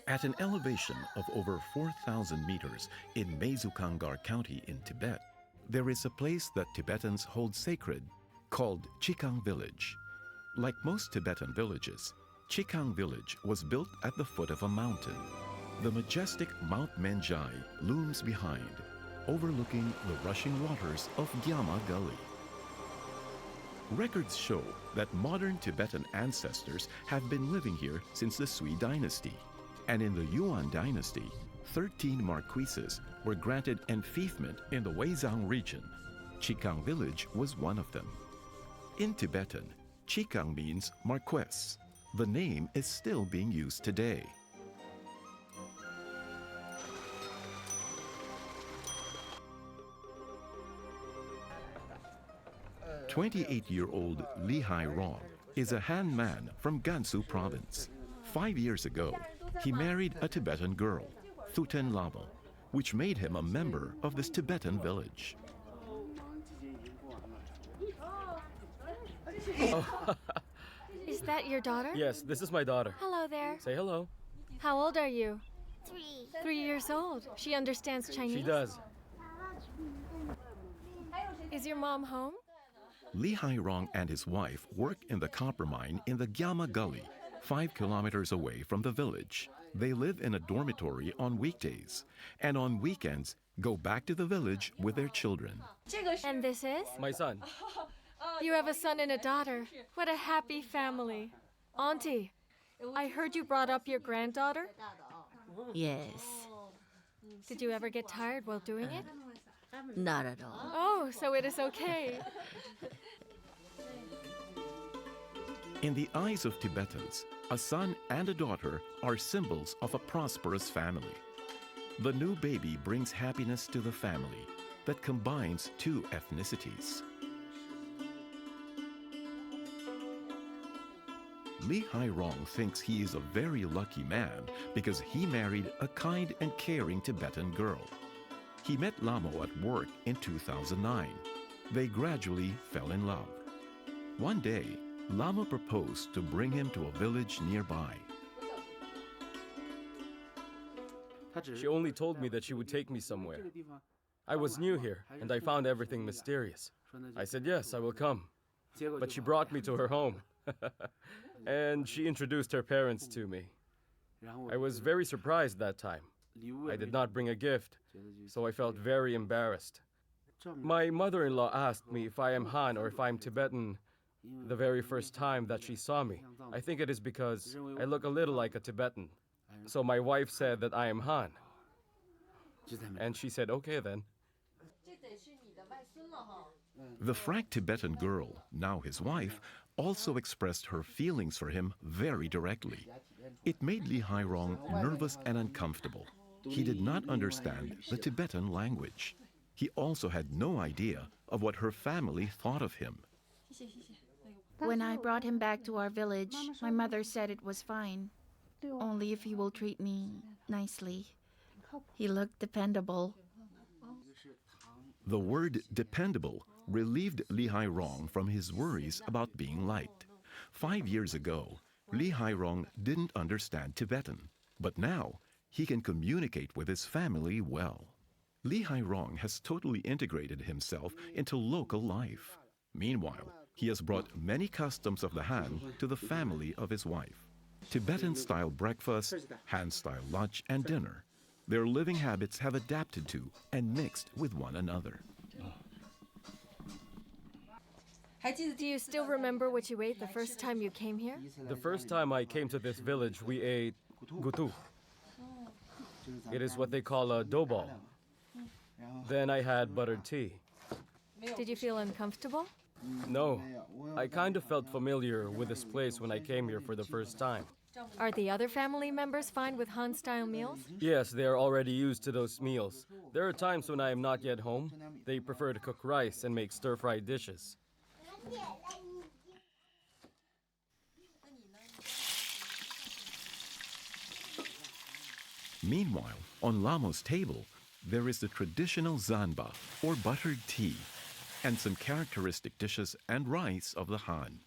At an elevation of over 4,000 meters in Meizhukangar County in Tibet, there is a place that Tibetans hold sacred called Chikang Village. Like most Tibetan villages, Chikang Village was built at the foot of a mountain. The majestic Mount Menjai looms behind, overlooking the rushing waters of Gyama Gully. Records show that modern Tibetan ancestors have been living here since the Sui dynasty. And in the Yuan dynasty, 13 marquises were granted enfeoffment in the Weizang region. Chikang village was one of them. In Tibetan, Chikang means marquess. The name is still being used today. "28-year-old Lihai Rong is a Han man from Gansu province. 5 years ago, he married a Tibetan girl, Thuten Lama, which made him a member of this Tibetan village. Is that your daughter? Yes, this is my daughter. Hello there. Say hello. How old are you? 3. 3 years old. She understands Chinese? She does. Is your mom home? Lihai Rong and his wife work in the copper mine in the Gyama Gully, 5 kilometers away from the village. They live in a dormitory on weekdays, and on weekends go back to the village with their children. And this is? My son. You have a son and a daughter. What a happy family. Auntie, I heard you brought up your granddaughter. Yes, Did you ever get tired while doing it? not at all. Oh, so it is okay. In the eyes of Tibetans, a son and a daughter are symbols of a prosperous family. The new baby brings happiness to the family that combines 2 ethnicities. Lihai Rong thinks he is a very lucky man because he married a kind and caring Tibetan girl. He met Lamo at work in 2009. They gradually fell in love. One day, Lama proposed to bring him to a village nearby. She only told me that she would take me somewhere. I was new here, and I found everything mysterious. I said, yes, I will come. But she brought me to her home. And she introduced her parents to me. I was very surprised that time. I did not bring a gift, so I felt very embarrassed. My mother-in-law asked me if I am Han or if I am Tibetan the very first time that she saw me. I think it is because I look a little like a Tibetan. So my wife said that I am Han. And she said, okay then. The frank Tibetan girl, now his wife, also expressed her feelings for him very directly. It made Lihai Rong nervous and uncomfortable. He did not understand the Tibetan language. He also had no idea of what her family thought of him. When I brought him back to our village, my mother said it was fine. Only if he will treat me nicely. He looked dependable. The word dependable relieved Lihai Rong from his worries about being liked. 5 years ago, Lihai Rong didn't understand Tibetan, but now he can communicate with his family well. Lihai Rong has totally integrated himself into local life. Meanwhile, he has brought many customs of the Han to the family of his wife. Tibetan-style breakfast, Han-style lunch and dinner. Their living habits have adapted to and mixed with one another. Do you still remember what you ate the first time you came here? The first time I came to this village, we ate gutu. It is what they call a dough ball. Then I had buttered tea. Did you feel uncomfortable? No, I kind of felt familiar with this place when I came here for the first time. Are the other family members fine with Han-style meals? Yes, they are already used to those meals. There are times when I am not yet home. They prefer to cook rice and make stir-fried dishes. Meanwhile, on Lamo's table, there is the traditional zanba, or buttered tea, and some characteristic dishes and rice of the Han.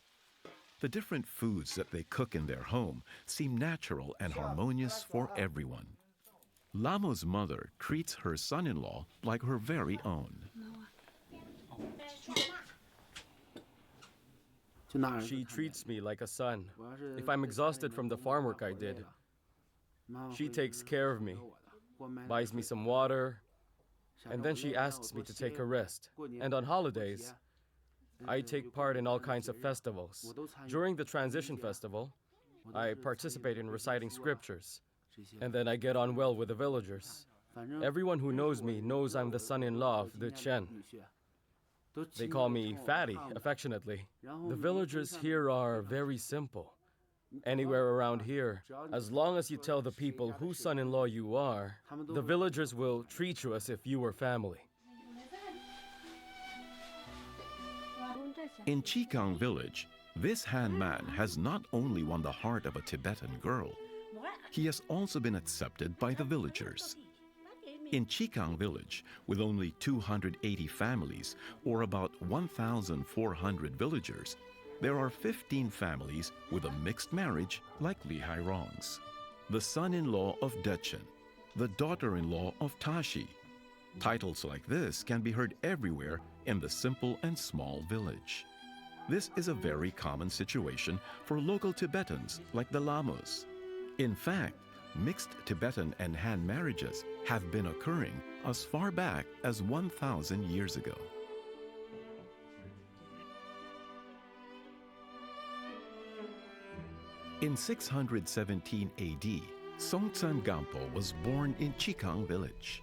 The different foods that they cook in their home seem natural and harmonious for everyone. Lamo's mother treats her son-in-law like her very own. She treats me like a son. If I'm exhausted from the farm work I did, she takes care of me, buys me some water, and then she asks me to take a rest. And on holidays, I take part in all kinds of festivals. During the transition festival, I participate in reciting scriptures, and then I get on well with the villagers. Everyone who knows me knows I'm the son-in-law of the Chen. They call me Fatty, affectionately. The villagers here are very simple. Anywhere around here, as long as you tell the people whose son-in-law you are, the villagers will treat you as if you were family. In Chikang village, this Han man has not only won the heart of a Tibetan girl, he has also been accepted by the villagers. In Chikang village, with only 280 families, or about 1,400 villagers, there are 15 families with a mixed marriage like Lihai Rong's. The son-in-law of Dechen, the daughter-in-law of Tashi. Titles like this can be heard everywhere in the simple and small village. This is a very common situation for local Tibetans like the Lamos. In fact, mixed Tibetan and Han marriages have been occurring as far back as 1,000 years ago. In 617 AD, Songtsen Gampo was born in Chikang village.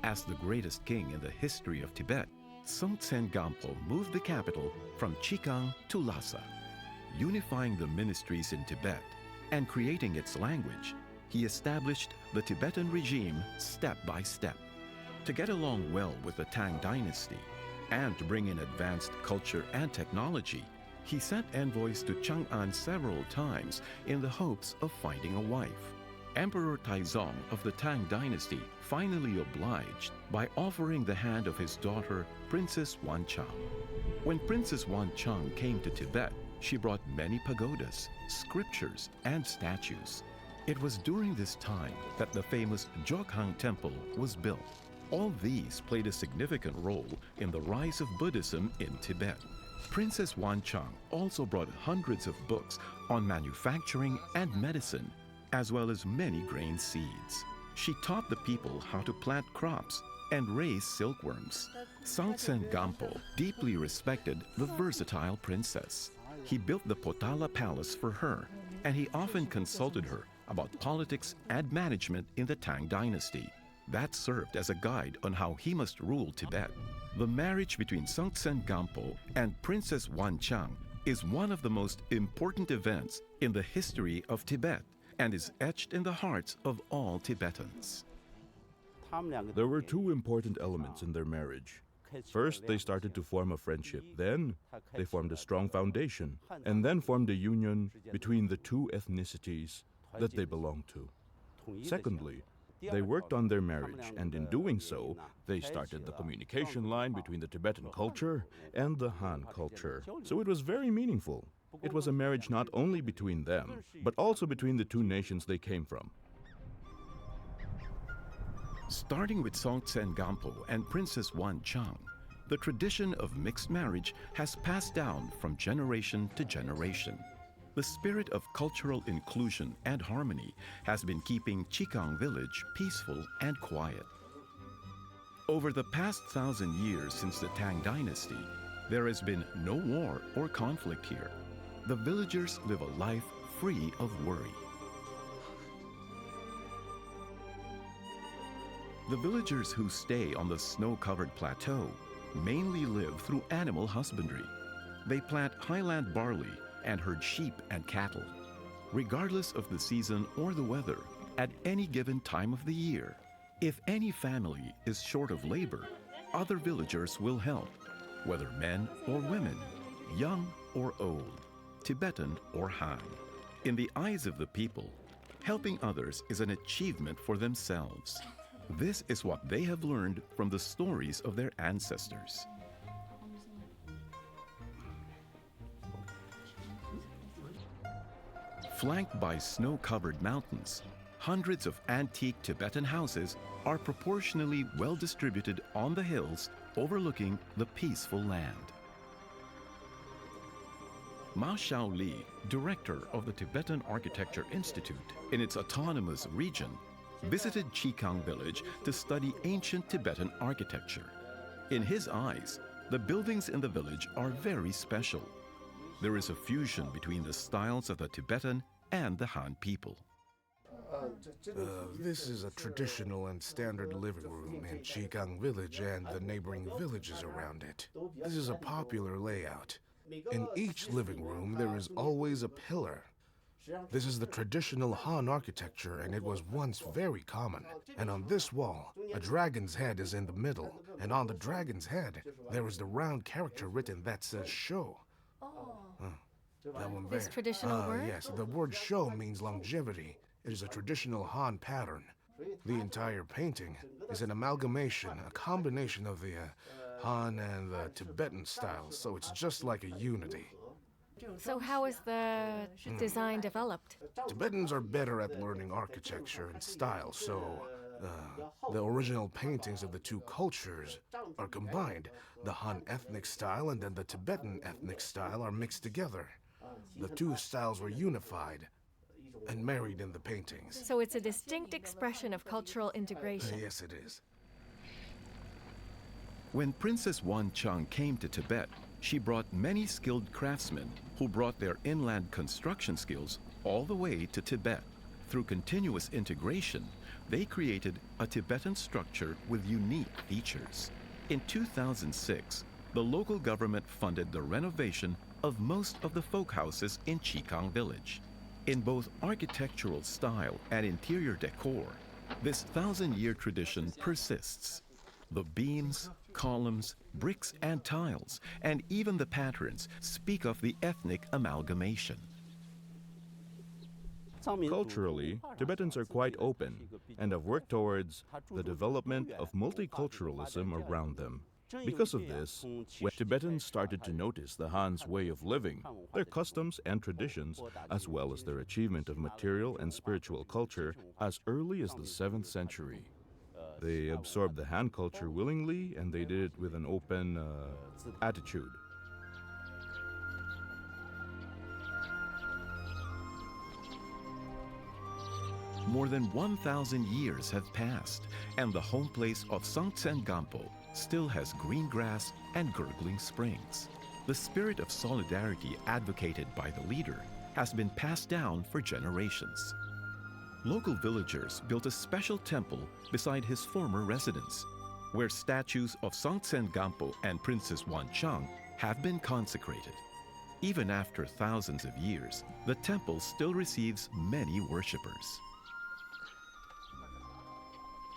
As the greatest king in the history of Tibet, Songtsen Gampo moved the capital from Chikang to Lhasa. Unifying the ministries in Tibet and creating its language, he established the Tibetan regime step by step. To get along well with the Tang dynasty and to bring in advanced culture and technology, he sent envoys to Chang'an several times in the hopes of finding a wife. Emperor Taizong of the Tang dynasty finally obliged by offering the hand of his daughter, Princess Wanchang. When Princess Wanchang came to Tibet, she brought many pagodas, scriptures, and statues. It was during this time that the famous Jokhang Temple was built. All these played a significant role in the rise of Buddhism in Tibet. Princess Wanchang also brought hundreds of books on manufacturing and medicine, as well as many grain seeds. She taught the people how to plant crops and raise silkworms. Songtsen Gampo deeply respected the versatile princess. He built the Potala Palace for her, and he often consulted her about politics and management in the Tang dynasty. That served as a guide on how he must rule Tibet. The marriage between Songtsen Gampo and Princess Wanchang is one of the most important events in the history of Tibet and is etched in the hearts of all Tibetans. There were two important elements in their marriage. First, they started to form a friendship. Then, they formed a strong foundation, and then formed a union between the two ethnicities that they belonged to. Secondly, they worked on their marriage, and in doing so, they started the communication line between the Tibetan culture and the Han culture. So it was very meaningful. It was a marriage not only between them, but also between the two nations they came from. Starting with Songtsen Gampo and Princess Wanchang, the tradition of mixed marriage has passed down from generation to generation. The spirit of cultural inclusion and harmony has been keeping Chikang village peaceful and quiet. Over the past 1,000 years since the Tang dynasty, there has been no war or conflict here. The villagers live a life free of worry. The villagers who stay on the snow-covered plateau mainly live through animal husbandry. They plant highland barley and herd sheep and cattle. Regardless of the season or the weather, at any given time of the year, if any family is short of labor, other villagers will help, whether men or women, young or old, Tibetan or Han. In the eyes of the people, helping others is an achievement for themselves. This is what they have learned from the stories of their ancestors. Flanked by snow-covered mountains, hundreds of antique Tibetan houses are proportionally well distributed on the hills overlooking the peaceful land. Ma Xiaoli, director of the Tibetan Architecture Institute in its autonomous region, visited Chikang village to study ancient Tibetan architecture. In his eyes, the buildings in the village are very special. There is a fusion between the styles of the Tibetan and the Han people. This is a traditional and standard living room in Chikang village and the neighboring villages around it. This is a popular layout. In each living room, there is always a pillar. This is the traditional Han architecture, and it was once very common. And on this wall, a dragon's head is in the middle, and on the dragon's head, there is the round character written that says "show." That one there. This traditional word? Yes, the word "show" means longevity. It is a traditional Han pattern. The entire painting is an amalgamation, a combination of the Han and the Tibetan styles, so it's just like a unity. So how is the design developed? Tibetans are better at learning architecture and style, so the original paintings of the two cultures are combined. The Han ethnic style and then the Tibetan ethnic style are mixed together. The two styles were unified and married in the paintings. So it's a distinct expression of cultural integration. Yes, it is. When Princess Chang came to Tibet, she brought many skilled craftsmen who brought their inland construction skills all the way to Tibet. Through continuous integration, they created a Tibetan structure with unique features. In 2006, the local government funded the renovation of most of the folk houses in Chikang village. In both architectural style and interior decor, this 1,000-year tradition persists. The beams, columns, bricks and tiles, and even the patterns speak of the ethnic amalgamation. Culturally, Tibetans are quite open and have worked towards the development of multiculturalism around them. Because of this, when Tibetans started to notice the Han's way of living, their customs and traditions, as well as their achievement of material and spiritual culture as early as the 7th century, they absorbed the Han culture willingly, and they did it with an open attitude. More than 1,000 years have passed, and the home place of Songtsen Gampo still has green grass and gurgling springs. The spirit of solidarity advocated by the leader has been passed down for generations. Local villagers built a special temple beside his former residence, where statues of Songtsen Gampo and Princess Chang have been consecrated. Even after thousands of years, the temple still receives many worshippers.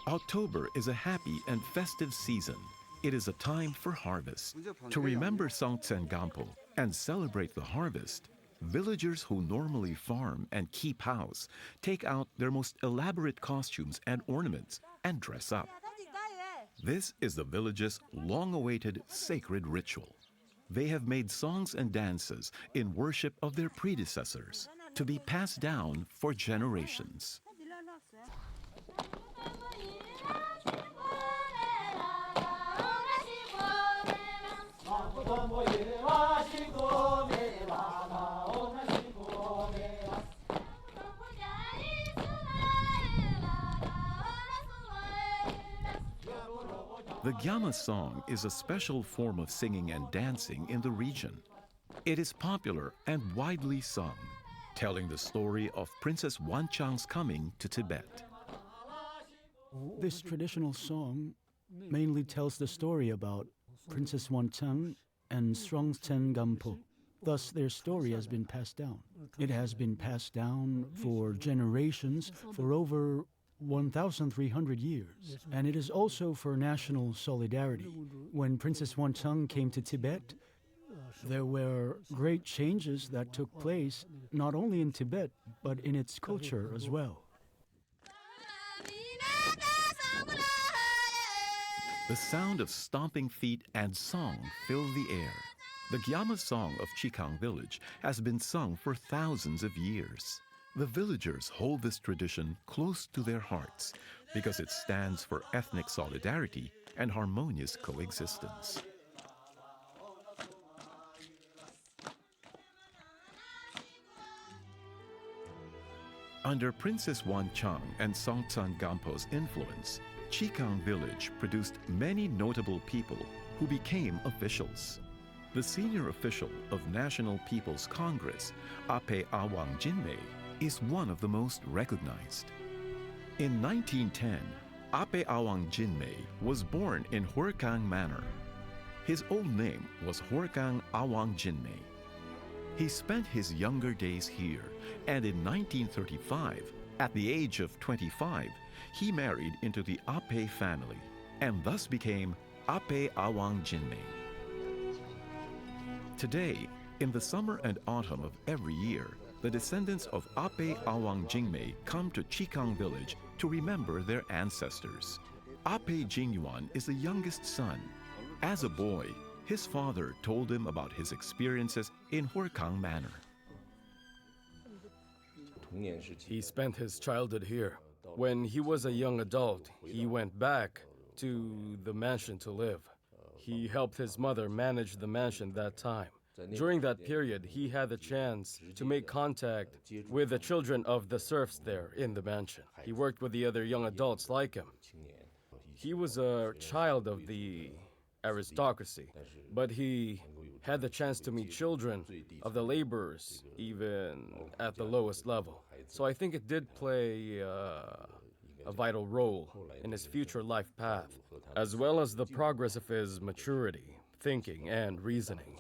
October is a happy and festive season. It is a time for harvest. To remember Songtsen Gampo and celebrate the harvest, villagers who normally farm and keep house take out their most elaborate costumes and ornaments and dress up. This is the village's long-awaited sacred ritual. They have made songs and dances in worship of their predecessors to be passed down for generations. The Gyama song is a special form of singing and dancing in the region. It is popular and widely sung, telling the story of Princess Chang's coming to Tibet. This traditional song mainly tells the story about Princess Chang and Songtsen Gampo. Thus, their story has been passed down. It has been passed down for generations, for over 1,300 years. And it is also for national solidarity. When Princess Chang came to Tibet, there were great changes that took place, not only in Tibet, but in its culture as well. The sound of stomping feet and song fill the air. The Gyama song of Chikang village has been sung for thousands of years. The villagers hold this tradition close to their hearts because it stands for ethnic solidarity and harmonious coexistence. Under Princess Chang and Sulks Gampo's influence, Chikang village produced many notable people who became officials. The senior official of National People's Congress, Ape Awang Jinmei, is one of the most recognized. In 1910, Ape Awang Jinmei was born in Horkang Manor. His old name was Horkang Awang Jinmei. He spent his younger days here, and in 1935, at the age of 25, he married into the Ape family, and thus became Ape Awang Jinmei. Today, in the summer and autumn of every year, the descendants of Ape Awang Jinmei come to Chikang village to remember their ancestors. Ape Jingyuan is the youngest son. As a boy, his father told him about his experiences in Horkang Manor. He spent his childhood here. When he was a young adult, he went back to the mansion to live. He helped his mother manage the mansion that time. During that period, he had the chance to make contact with the children of the serfs there in the mansion. He worked with the other young adults like him. He was a child of the aristocracy, but he had the chance to meet children of the laborers, even at the lowest level. So I think it did play a vital role in his future life path, as well as the progress of his maturity, thinking, and reasoning.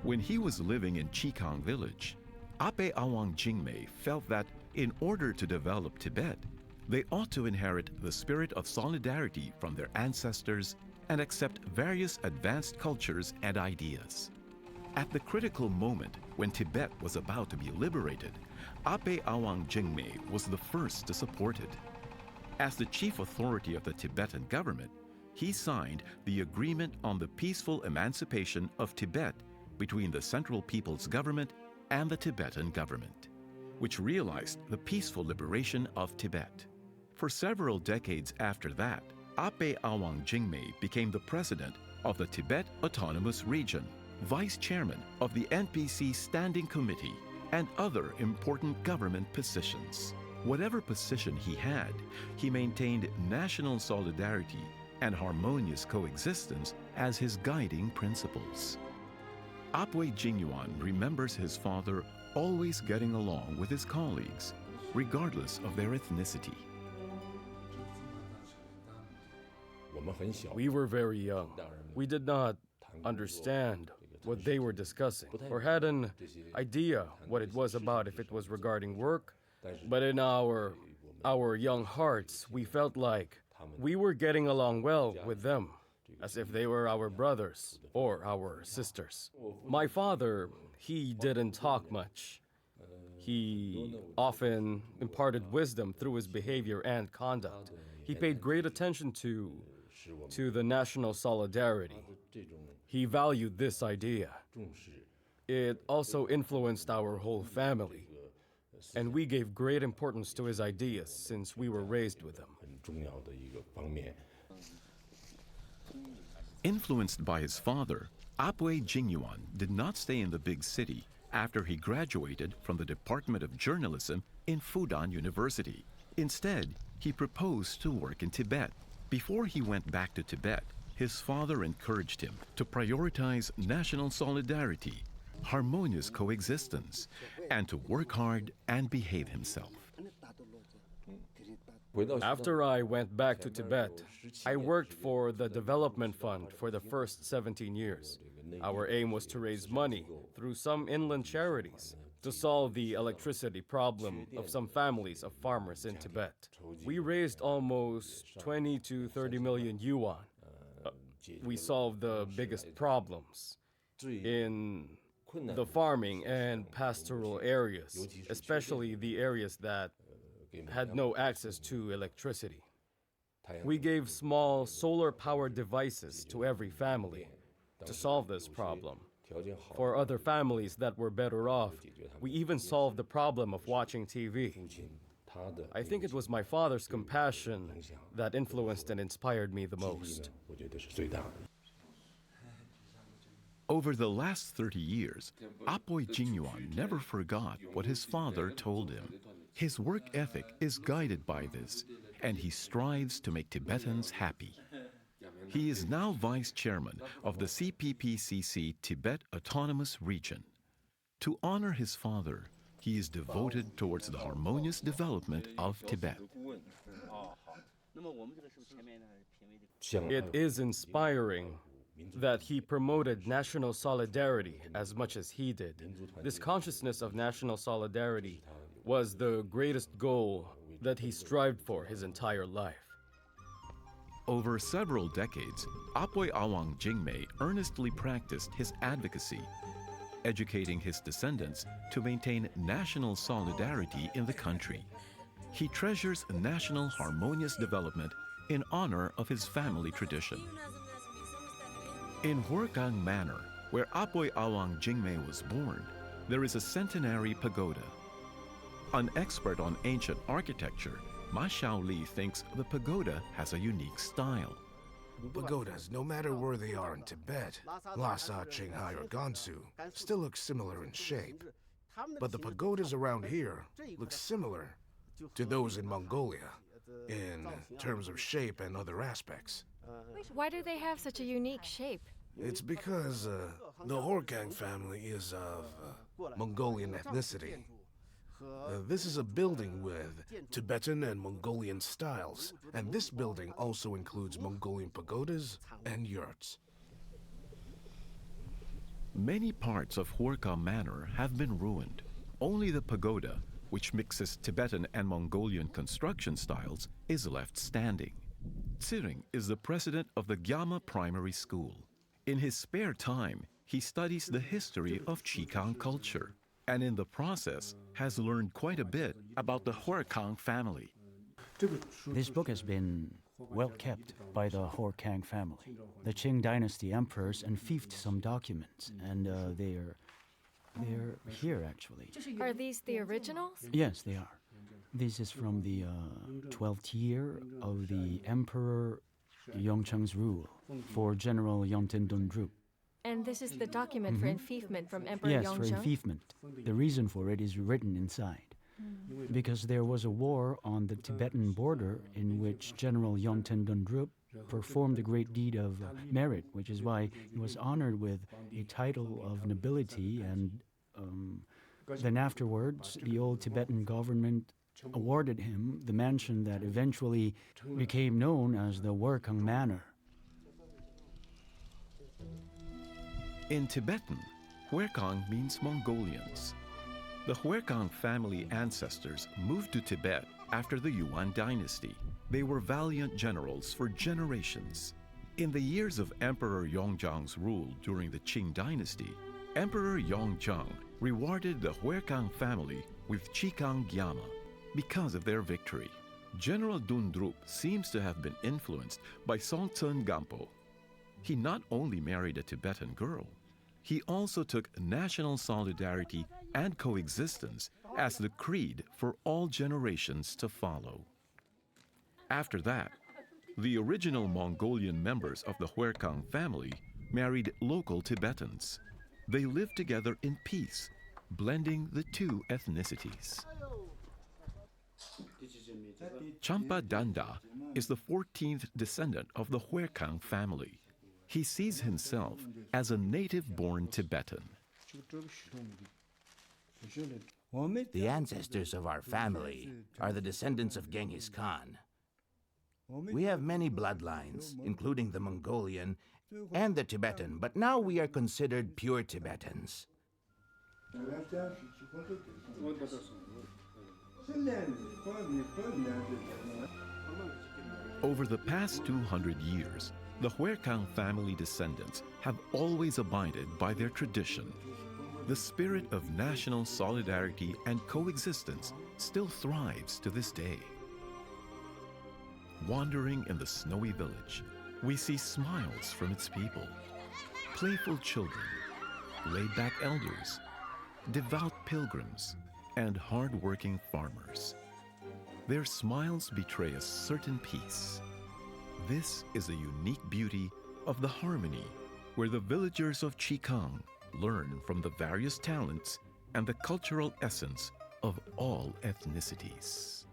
When he was living in Chikang village, Ape Awang Jinmei felt that in order to develop Tibet, they ought to inherit the spirit of solidarity from their ancestors and accept various advanced cultures and ideas. At the critical moment when Tibet was about to be liberated, Ape Awang Jinmei was the first to support it. As the chief authority of the Tibetan government, he signed the Agreement on the Peaceful Emancipation of Tibet between the Central People's Government and the Tibetan government, which realized the peaceful liberation of Tibet. For several decades after that, Ape Awang Jinmei became the president of the Tibet Autonomous Region, vice chairman of the NPC Standing Committee, and other important government positions. Whatever position he had, he maintained national solidarity and harmonious coexistence as his guiding principles. Ape Jingyuan remembers his father always getting along with his colleagues, regardless of their ethnicity. We were very young. We did not understand what they were discussing or had an idea what it was about if it was regarding work. But in our young hearts, we felt like we were getting along well with them, as if they were our brothers or our sisters. My father, he didn't talk much. He often imparted wisdom through his behavior and conduct. He paid great attention to the national solidarity. He valued this idea. It also influenced our whole family, and we gave great importance to his ideas since we were raised with them. Influenced by his father, Ape Jingyuan did not stay in the big city after he graduated from the Department of Journalism in Fudan University. Instead, he proposed to work in Tibet. Before he went back to Tibet, his father encouraged him to prioritize national solidarity, harmonious coexistence, and to work hard and behave himself. After I went back to Tibet, I worked for the Development Fund for the first 17 years. Our aim was to raise money through some inland charities to solve the electricity problem of some families of farmers in Tibet. We raised almost 20 to 30 million yuan. We solved the biggest problems in the farming and pastoral areas, especially the areas that had no access to electricity. We gave small solar-powered devices to every family. to solve this problem. For other families that were better off, we even solved the problem of watching TV. I think it was my father's compassion that influenced and inspired me the most. Over the last 30 years, Apoy Jingyuan never forgot what his father told him. His work ethic is guided by this, and he strives to make Tibetans happy. He is now vice chairman of the CPPCC Tibet Autonomous Region. To honor his father, he is devoted towards the harmonious development of Tibet. It is inspiring that he promoted national solidarity as much as he did. This consciousness of national solidarity was the greatest goal that he strived for his entire life. Over several decades, Apoy Awang Jingmei earnestly practiced his advocacy, educating his descendants to maintain national solidarity in the country. He treasures national harmonious development in honor of his family tradition. In Huarkang Manor, where Apoy Awang Jingmei was born, there is a Centenary Pagoda. An expert on ancient architecture, Ma Xiaoli thinks the pagoda has a unique style. Pagodas, no matter where they are in Tibet, Lhasa, Qinghai, or Gansu, still look similar in shape. But the pagodas around here look similar to those in Mongolia, in terms of shape and other aspects. Why do they have such a unique shape? It's because the Huarkang family is of Mongolian ethnicity. This is a building with Tibetan and Mongolian styles, and this building also includes Mongolian pagodas and yurts. Many parts of Huarkang Manor have been ruined. Only the pagoda, which mixes Tibetan and Mongolian construction styles, is left standing. Tsiring is the president of the Gyama Primary School. In his spare time, he studies the history of Chikang culture, and in the process has learned quite a bit about the Huarkang family. This book has been well kept by the Huarkang family. The Qing dynasty emperors unearthed some documents, and they're here actually. Are these the originals? Yes, they are. This is from the 12th year of the Emperor Yongcheng's rule for General Yongten Dundrup. And this is the document for enfeoffment from Emperor Yes, Yongzheng? for enfeoffment. The reason for it is written inside. Because there was a war on the Tibetan border in which General Yongten Dundrup performed a great deed of merit, which is why he was honored with a title of nobility, and then afterwards the old Tibetan government awarded him the mansion that eventually became known as the Huarkang Manor. In Tibetan, Huarkang means Mongolians. The Huarkang family ancestors moved to Tibet after the Yuan dynasty. They were valiant generals for generations. In the years of Emperor Yongzheng's rule during the Qing dynasty, Emperor Yongzheng rewarded the Huarkang family with Chikang Gyama because of their victory. General Dundrup seems to have been influenced by Songtsen Gampo. He not only married a Tibetan girl, he also took national solidarity and coexistence as the creed for all generations to follow. After that, the original Mongolian members of the Huarkang family married local Tibetans. They lived together in peace, blending the two ethnicities. Champa Danda is the 14th descendant of the Huarkang family. He sees himself as a native-born Tibetan. The ancestors of our family are the descendants of Genghis Khan. We have many bloodlines, including the Mongolian and the Tibetan, but now we are considered pure Tibetans. Over the past 200 years, the Huarkang family descendants have always abided by their tradition. The spirit of national solidarity and coexistence still thrives to this day. Wandering in the snowy village, we see smiles from its people. playful children, laid-back elders, devout pilgrims, and hard-working farmers. Their smiles betray a certain peace. This is a unique beauty of the harmony where the villagers of Chikang learn from the various talents and the cultural essence of all ethnicities.